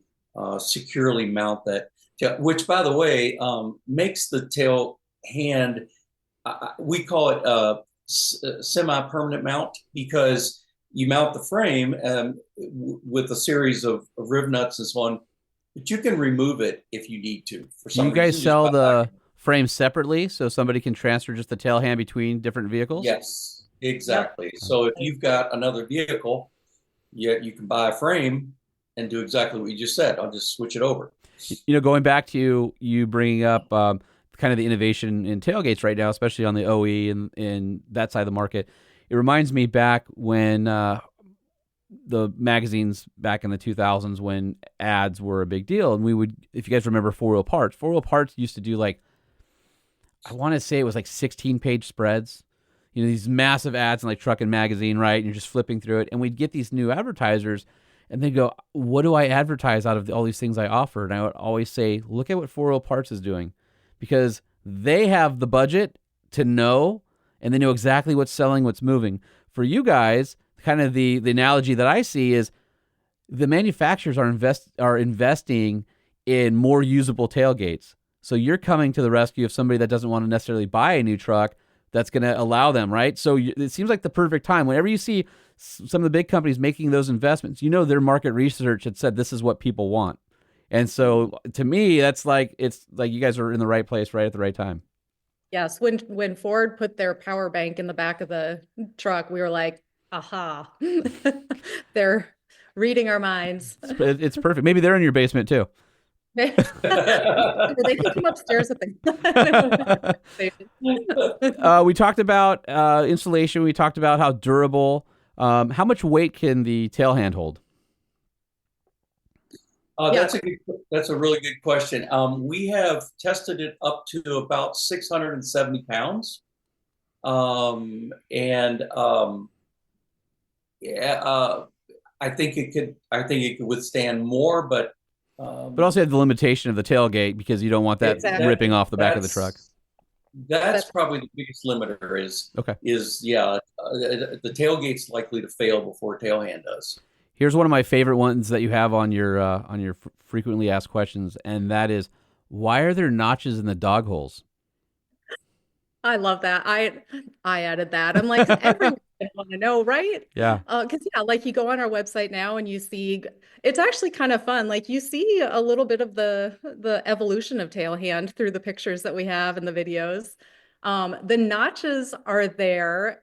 securely mount that. Which, by the way, makes the TailHand, we call it semi-permanent mount, because you mount the frame with a series of rib nuts and so on, but you can remove it if you need to. For some Do you guys reason, sell the frame separately so somebody can transfer just the TailHand between different vehicles? Yes, exactly. So if you've got another vehicle, you can buy a frame and do exactly what you just said. I'll just switch it over. Going back to you bringing up kind of the innovation in tailgates right now, especially on the OE and that side of the market, it reminds me back when the magazines back in the 2000s when ads were a big deal. And we would, if you guys remember 4 Wheel Parts used to do like, I want to say it was like 16-page spreads, these massive ads in like Truck and Magazine, right? And you're just flipping through it. And we'd get these new advertisers and they'd go, what do I advertise out of all these things I offer? And I would always say, look at what 4 Wheel Parts is doing, because they have the budget to know, and they know exactly what's selling, what's moving. For you guys, kind of the analogy that I see is the manufacturers are investing in more usable tailgates. So you're coming to the rescue of somebody that doesn't want to necessarily buy a new truck that's going to allow them, right? So it seems like the perfect time. Whenever you see some of the big companies making those investments, their market research had said this is what people want. And so to me, it's like you guys are in the right place right at the right time. Yes, when Ford put their power bank in the back of the truck, we were like, aha, they're reading our minds. It's perfect. Maybe they're in your basement too. They can come upstairs if they. We talked about installation. We talked about how durable. How much weight can the TailHand hold? That's a really good question. We have tested it up to about 670 pounds. I think it could withstand more, but also have the limitation of the tailgate, because you don't want that ripping off the back of the truck. That's probably the biggest limiter is the tailgate's likely to fail before TailHand does. Here's one of my favorite ones that you have on your frequently asked questions, and that is, why are there notches in the dog holes? I love that. I added that. I'm like, everyone want to know, right? Yeah. Because like you go on our website now and you see, it's actually kind of fun. Like you see a little bit of the evolution of TailHand through the pictures that we have and the videos. The notches are there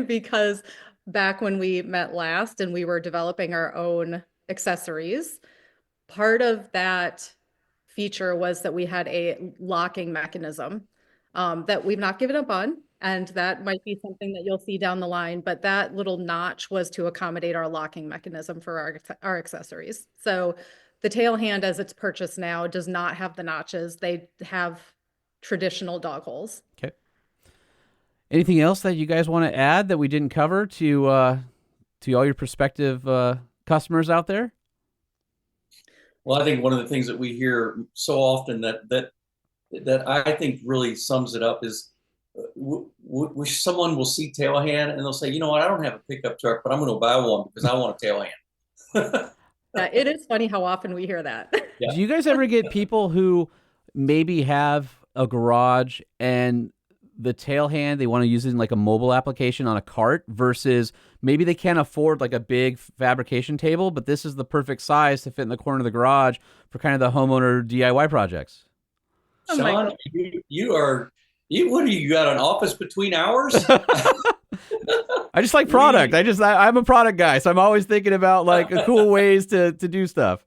because back when we met last and we were developing our own accessories, part of that feature was that we had a locking mechanism that we've not given up on. And that might be something that you'll see down the line, but that little notch was to accommodate our locking mechanism for our accessories. So the TailHand, as it's purchased now, does not have the notches. They have traditional dog holes. Okay. Anything else that you guys want to add that we didn't cover to all your prospective customers out there? Well, I think one of the things that we hear so often that I think really sums it up is someone will see TailHand and they'll say, you know what, I don't have a pickup truck, but I'm going to buy one because I want a TailHand. Yeah, it is funny how often we hear that. Yeah. Do you guys ever get people who maybe have a garage and the TailHand, they want to use it in like a mobile application on a cart versus maybe they can't afford like a big fabrication table, but this is the perfect size to fit in the corner of the garage for kind of the homeowner DIY projects? Oh my Sean, God. what do you got, an office between hours? I just like product. I'm a product guy, so I'm always thinking about like cool ways to do stuff.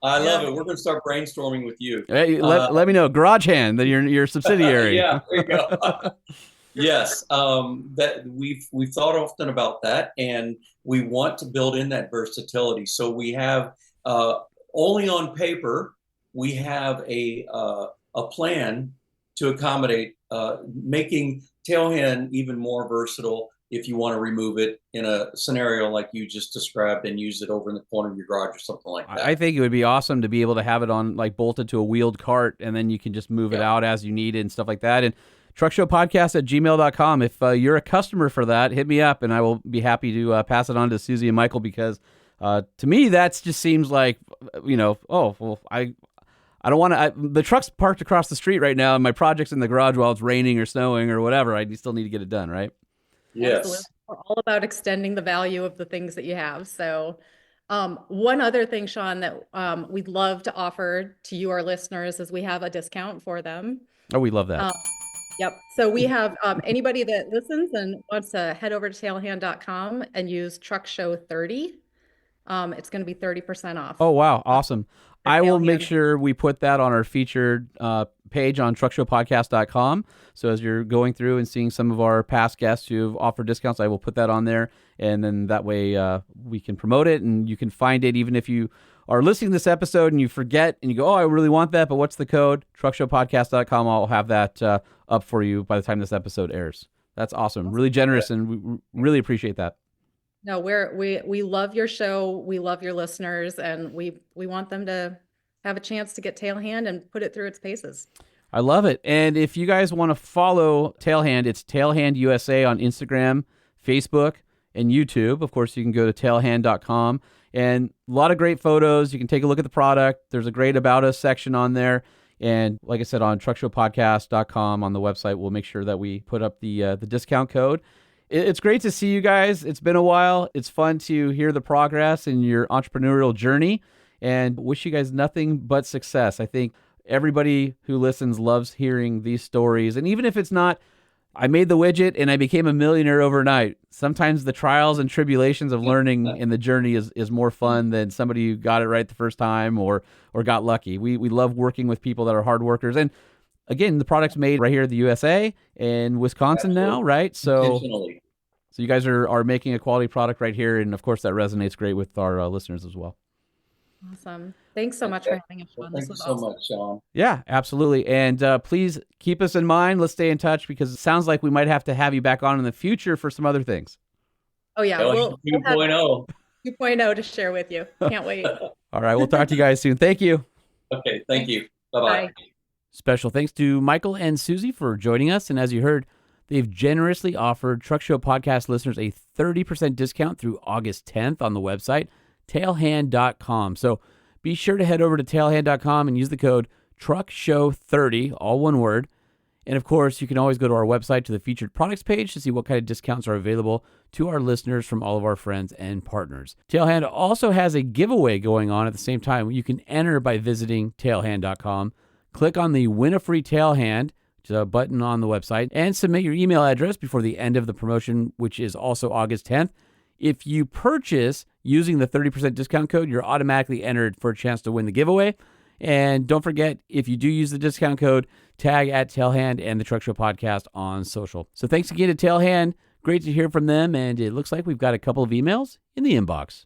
I love it. We're going to start brainstorming with you. Hey, let me know. Garage Hand, your subsidiary. Yeah, there you go. Yes, that we've thought often about that, and we want to build in that versatility. So we have only on paper we have a plan to accommodate making TailHand even more versatile if you want to remove it in a scenario like you just described and use it over in the corner of your garage or something like that. I think it would be awesome to be able to have it on like bolted to a wheeled cart, and then you can just move it out as you need it and stuff like that. And truckshowpodcast@gmail.com. If you're a customer for that, hit me up and I will be happy to pass it on to Suzie and Michael, because to me that just seems like, I don't want to. The truck's parked across the street right now, and my project's in the garage while it's raining or snowing or whatever. I still need to get it done, right? Yes. Absolutely. We're all about extending the value of the things that you have. So one other thing, Sean, that we'd love to offer to you, our listeners, is we have a discount for them. Oh, we love that. Yep. So we have anybody that listens and wants to head over to tailhand.com and use Truck Show 30. It's going to be 30% off. Oh, wow. Awesome. I will make TailHand. sure we put that on our featured page on truckshowpodcast.com. So as you're going through and seeing some of our past guests who've offered discounts, I will put that on there. And then that way we can promote it and you can find it even if you are listening to this episode and you forget and you go, oh, I really want that, but what's the code? Truckshowpodcast.com. I'll have that up for you by the time this episode airs. That's awesome. Really generous, and we really appreciate that. No, we love your show. We love your listeners, and we want them to have a chance to get TailHand and put it through its paces. I love it. And if you guys want to follow TailHand, it's TailHand USA on Instagram, Facebook, and YouTube. Of course, you can go to tailhand.com, and a lot of great photos. You can take a look at the product. There's a great About Us section on there. And like I said, on truckshowpodcast.com on the website, we'll make sure that we put up the discount code. It's great to see you guys. It's been a while. It's fun to hear the progress in your entrepreneurial journey, and wish you guys nothing but success. I think everybody who listens loves hearing these stories. And even if it's not, I made the widget and I became a millionaire overnight, sometimes the trials and tribulations of learning in the journey is more fun than somebody who got it right the first time or got lucky. We love working with people that are hard workers. And again, the product's made right here in the USA and Wisconsin now, right? So you guys are making a quality product right here. And of course, that resonates great with our listeners as well. Awesome. Thanks so much for having us, Sean. Thank you so much, Sean. Yeah, absolutely. And please keep us in mind. Let's stay in touch, because it sounds like we might have to have you back on in the future for some other things. Oh, yeah. We'll 2.0. 2.0 to share with you. Can't wait. All right. We'll talk to you guys soon. Thank you. Okay. Thank you. Bye-bye. Bye. Special thanks to Michael and Suzie for joining us. And as you heard, they've generously offered Truck Show Podcast listeners a 30% discount through August 10th on the website, tailhand.com. So be sure to head over to tailhand.com and use the code TruckShow30, all one word. And of course, you can always go to our website to the featured products page to see what kind of discounts are available to our listeners from all of our friends and partners. TailHand also has a giveaway going on at the same time. You can enter by visiting tailhand.com. Click on the Win a Free TailHand, which is a button on the website, and submit your email address before the end of the promotion, which is also August 10th. If you purchase using the 30% discount code, you're automatically entered for a chance to win the giveaway. And don't forget, if you do use the discount code, tag at TailHand and the Truck Show Podcast on social. So thanks again to TailHand. Great to hear from them. And it looks like we've got a couple of emails in the inbox.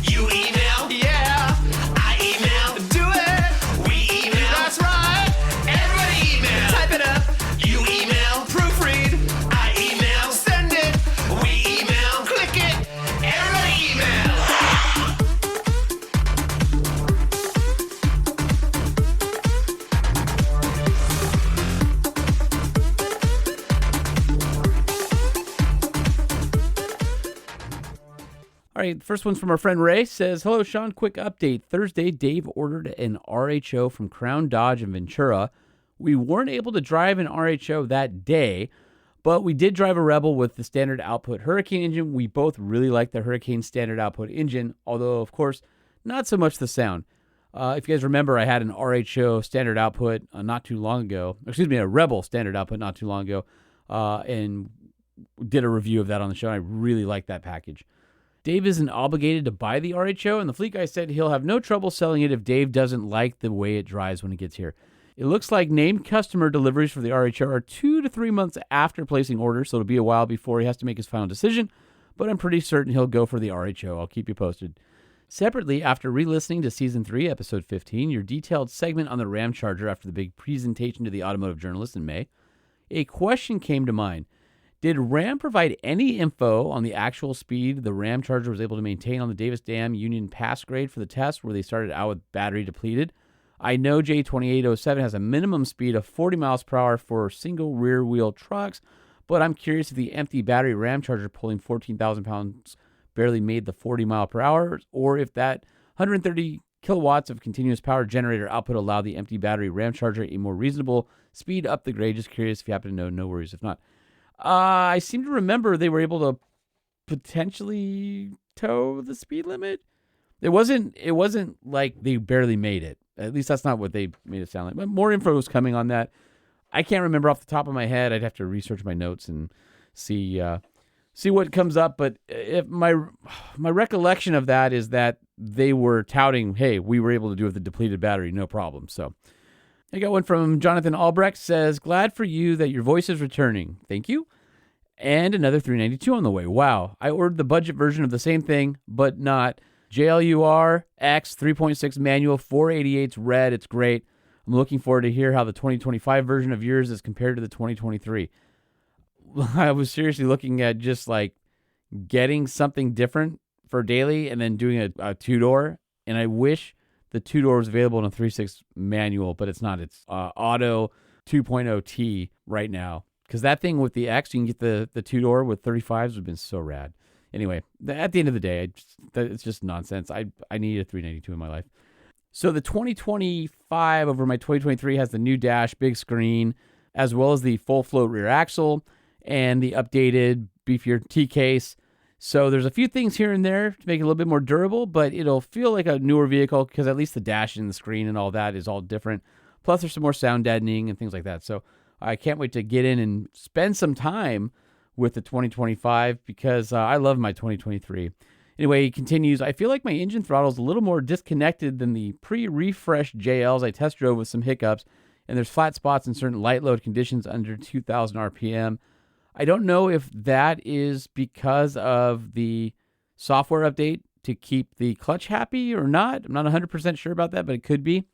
You email, yeah. I email, do it. We email, that's right. Everybody email, type it up. You email, proofread. I email, send it. We email, click it. Everybody email. All right, first one's from our friend Ray. Says, hello, Sean. Quick update. Thursday, Dave ordered an RHO from Crown Dodge in Ventura. We weren't able to drive an RHO that day, but we did drive a Rebel with the standard output Hurricane engine. We both really like the Hurricane standard output engine, although, of course, not so much the sound. If you guys remember, I had an RHO standard output not too long ago. Excuse me, a Rebel standard output not too long ago, and did a review of that on the show. And I really like that package. Dave isn't obligated to buy the RHO, and the fleet guy said he'll have no trouble selling it if Dave doesn't like the way it drives when it gets here. It looks like named customer deliveries for the RHO are 2 to 3 months after placing orders, so it'll be a while before he has to make his final decision, but I'm pretty certain he'll go for the RHO. I'll keep you posted. Separately, after re-listening to Season 3, Episode 15, your detailed segment on the Ram Charger after the big presentation to the automotive journalist in May, a question came to mind. Did Ram provide any info on the actual speed the Ram Charger was able to maintain on the Davis Dam Union Pass grade for the test where they started out with battery depleted? I know J2807 has a minimum speed of 40 miles per hour for single rear wheel trucks, but I'm curious if the empty battery Ram Charger pulling 14,000 pounds barely made the 40 mile per hour, or if that 130 kilowatts of continuous power generator output allowed the empty battery Ram Charger a more reasonable speed up the grade. Just curious if you happen to know. No worries if not. I seem to remember they were able to potentially tow the speed limit. It wasn't like they barely made it. At least that's not what they made it sound like. But more info is coming on that. I can't remember off the top of my head. I'd have to research my notes and see what comes up. But if my recollection of that is that they were touting, hey, we were able to do it with the depleted battery, no problem. So I got one from Jonathan Albrecht. Says, glad for you that your voice is returning. Thank you. And another 392 on the way. Wow. I ordered the budget version of the same thing, but not JLUR X 3.6 manual 488's red. It's great. I'm looking forward to hear how the 2025 version of yours is compared to the 2023. I was seriously looking at just like getting something different for daily and then doing a two-door. And I wish the two-door was available in a 3.6 manual, but it's not. It's auto 2.0T right now. Because that thing with the X, you can get the two-door with 35s would have been so rad. Anyway, at the end of the day, it's just nonsense. I need a 392 in my life. So the 2025 over my 2023 has the new dash, big screen, as well as the full float rear axle and the updated beefier T-case. So there's a few things here and there to make it a little bit more durable, but it'll feel like a newer vehicle because at least the dash and the screen and all that is all different. Plus there's some more sound deadening and things like that. So I can't wait to get in and spend some time with the 2025 because I love my 2023. Anyway, he continues, I feel like my engine throttle is a little more disconnected than the pre-refreshed JLs I test drove with some hiccups, and there's flat spots in certain light load conditions under 2,000 RPM. I don't know if that is because of the software update to keep the clutch happy or not. I'm not 100% sure about that, but it could be.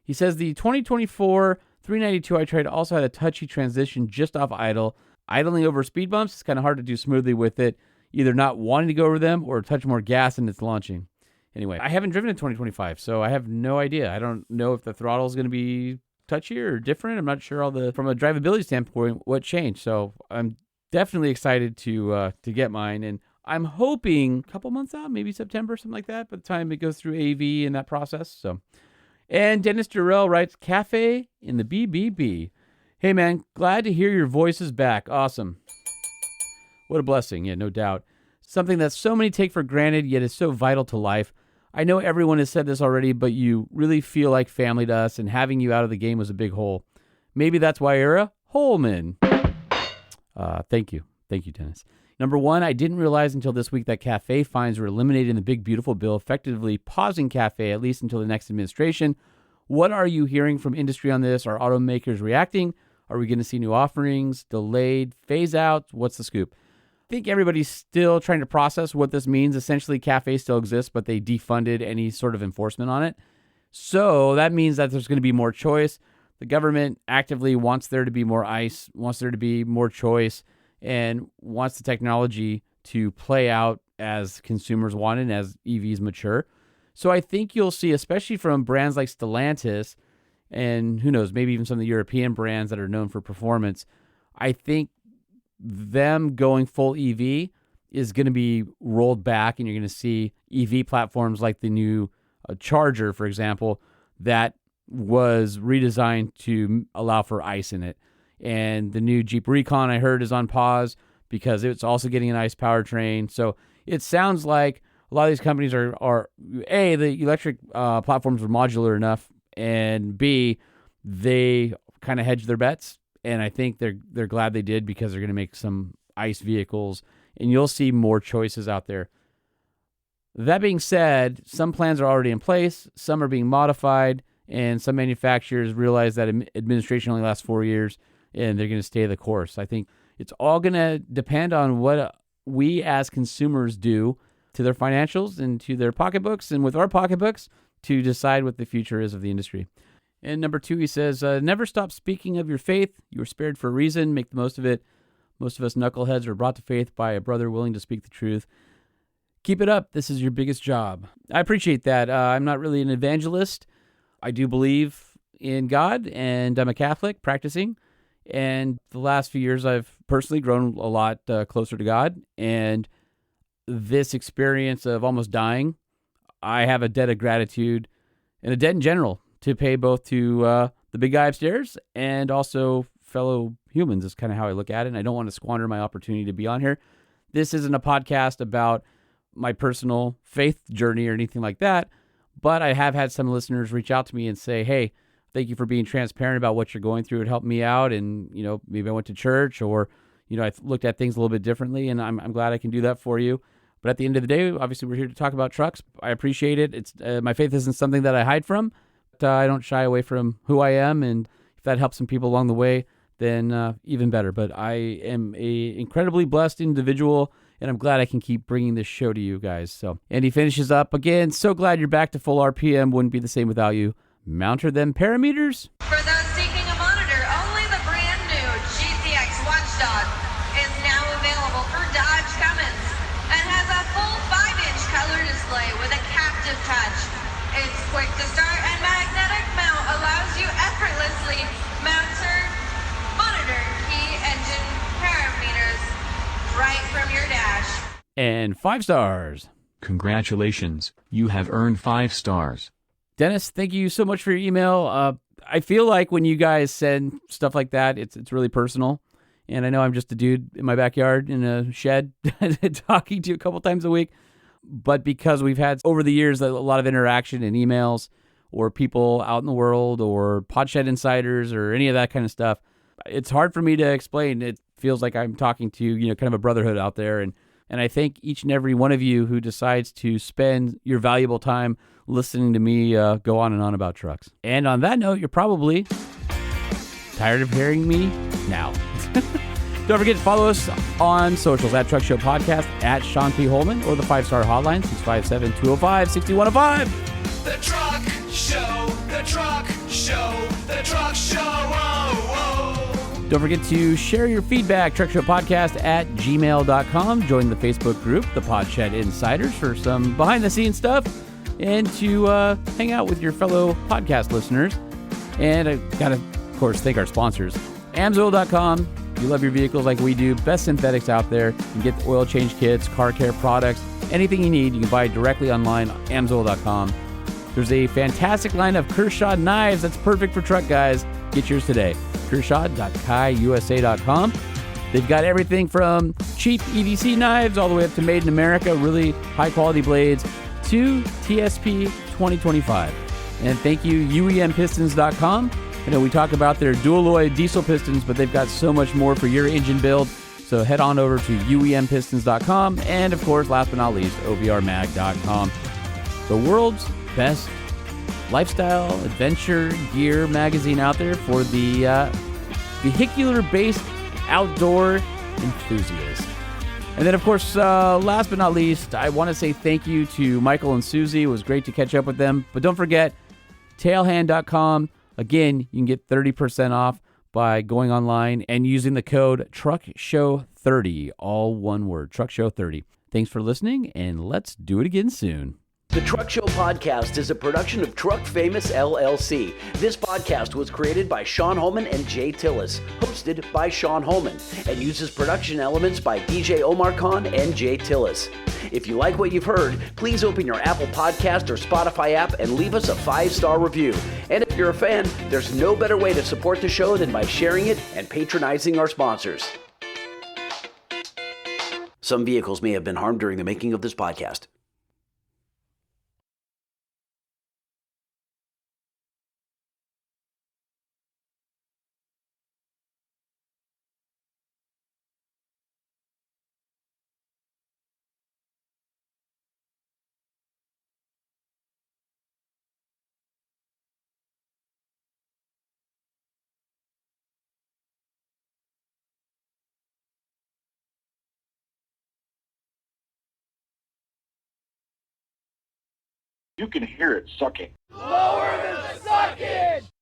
He says the 2024 392 I tried also had a touchy transition just off idle. Idling over speed bumps, it's kind of hard to do smoothly with it, either not wanting to go over them or touch more gas and it's launching. Anyway, I haven't driven in 2025, so I have no idea. I don't know if the throttle is going to be touchier or different. I'm not sure from a drivability standpoint what changed. So I'm definitely excited to get mine, and I'm hoping a couple months out, maybe September, something like that, by the time it goes through AV and that process. So, and Dennis Durrell writes, Cafe in the BBB. Hey man, glad to hear your voice is back. Awesome. What a blessing. Yeah, no doubt. Something that so many take for granted, yet is so vital to life. I know everyone has said this already, but you really feel like family to us, and having you out of the game was a big hole. Maybe that's why you're a Holman. Thank you. Thank you, Dennis. Number one, I didn't realize until this week that CAFE fines were eliminated in the Big Beautiful Bill, effectively pausing CAFE at least until the next administration. What are you hearing from industry on this? Are automakers reacting? Are we going to see new offerings, delayed, phase out? What's the scoop? I think everybody's still trying to process what this means. Essentially, CAFE still exists, but they defunded any sort of enforcement on it. So that means that there's going to be more choice. The government actively wants there to be more ICE, wants there to be more choice, and wants the technology to play out as consumers want it, as EVs mature. So I think you'll see, especially from brands like Stellantis, and who knows, maybe even some of the European brands that are known for performance, I think them going full EV is going to be rolled back, and you're going to see EV platforms like the new Charger, for example, that was redesigned to allow for ICE in it. And the new Jeep Recon, I heard, is on pause because it's also getting an ICE powertrain. So it sounds like a lot of these companies are A, the electric platforms are modular enough, and B, they kind of hedge their bets. And I think they're glad they did, because they're going to make some ICE vehicles, and you'll see more choices out there. That being said, some plans are already in place, some are being modified, and some manufacturers realize that administration only lasts 4 years, and they're going to stay the course. I think it's all going to depend on what we as consumers do to their financials and to their pocketbooks, and with our pocketbooks, to decide what the future is of the industry. And number 2, he says, never stop speaking of your faith. You were spared for a reason. Make the most of it. Most of us knuckleheads are brought to faith by a brother willing to speak the truth. Keep it up. This is your biggest job. I appreciate that. I'm not really an evangelist. I do believe in God, and I'm a Catholic practicing. And the last few years, I've personally grown a lot closer to God. And this experience of almost dying, I have a debt of gratitude, and a debt in general, to pay both to the big guy upstairs and also fellow humans is kind of how I look at it. And I don't want to squander my opportunity to be on here. This isn't a podcast about my personal faith journey or anything like that, but I have had some listeners reach out to me and say, hey, thank you for being transparent about what you're going through. It helped me out. And, maybe I went to church, or, I looked at things a little bit differently, and I'm glad I can do that for you. But at the end of the day, obviously we're here to talk about trucks. I appreciate it. It's my faith isn't something that I hide from. I don't shy away from who I am, and if that helps some people along the way, then even better. But I am a incredibly blessed individual, and I'm glad I can keep bringing this show to you guys. So, and he finishes up again. So glad you're back to full RPM. Wouldn't be the same without you. Mounter them parameters. For those seeking a monitor, only the brand new GTX Watchdog is now available for Dodge Cummins and has a full 5-inch color display with a captive touch. It's quick to start, and magnetic mount allows you effortlessly monitor key engine parameters right from your dash. And 5 stars. Congratulations, you have earned 5 stars. Dennis, thank you so much for your email. I feel like when you guys send stuff like that, it's really personal. And I know I'm just a dude in my backyard in a shed talking to you a couple times a week. But because we've had over the years a lot of interaction in emails, or people out in the world, or Podshed insiders, or any of that kind of stuff, it's hard for me to explain. It feels like I'm talking to, kind of a brotherhood out there. And I thank each and every one of you who decides to spend your valuable time listening to me go on and on about trucks. And on that note, you're probably tired of hearing me now. Don't forget to follow us on socials at Truck Show Podcast, at Sean P. Holman, or the 5-star hotline, 657-205-6105. The Truck Show, the Truck Show, the Truck Show. Oh, oh. Don't forget to share your feedback, truckshowpodcast at gmail.com. Join the Facebook group, the Podshed Insiders, for some behind-the-scenes stuff, and to hang out with your fellow podcast listeners. And I got to, of course, thank our sponsors, AMSOIL.com. If you love your vehicles like we do, best synthetics out there. You can get the oil change kits, car care products, anything you need, you can buy directly online, AMSOIL.com. There's a fantastic line of Kershaw knives that's perfect for truck guys. Get yours today. Kershaw.kaiusa.com. They've got everything from cheap EDC knives all the way up to made in America, really high quality blades, to TSP 2025. And thank you, UEMPistons.com. I know we talk about their dual-alloy diesel pistons, but they've got so much more for your engine build. So head on over to uempistons.com, and of course, last but not least, obrmag.com. The world's best lifestyle adventure gear magazine out there for the vehicular-based outdoor enthusiast. And then, of course, last but not least, I want to say thank you to Michael and Suzie. It was great to catch up with them. But don't forget, TailHand.com. Again, you can get 30% off by going online and using the code TruckShow30, all one word, TruckShow30. Thanks for listening, and let's do it again soon. The Truck Show Podcast is a production of Truck Famous LLC. This podcast was created by Sean Holman and Jay Tillis, hosted by Sean Holman, and uses production elements by DJ Omar Khan and Jay Tillis. If you like what you've heard, please open your Apple Podcast or Spotify app and leave us a 5-star review. And if you're a fan, there's no better way to support the show than by sharing it and patronizing our sponsors. Some vehicles may have been harmed during the making of this podcast. You can hear it sucking.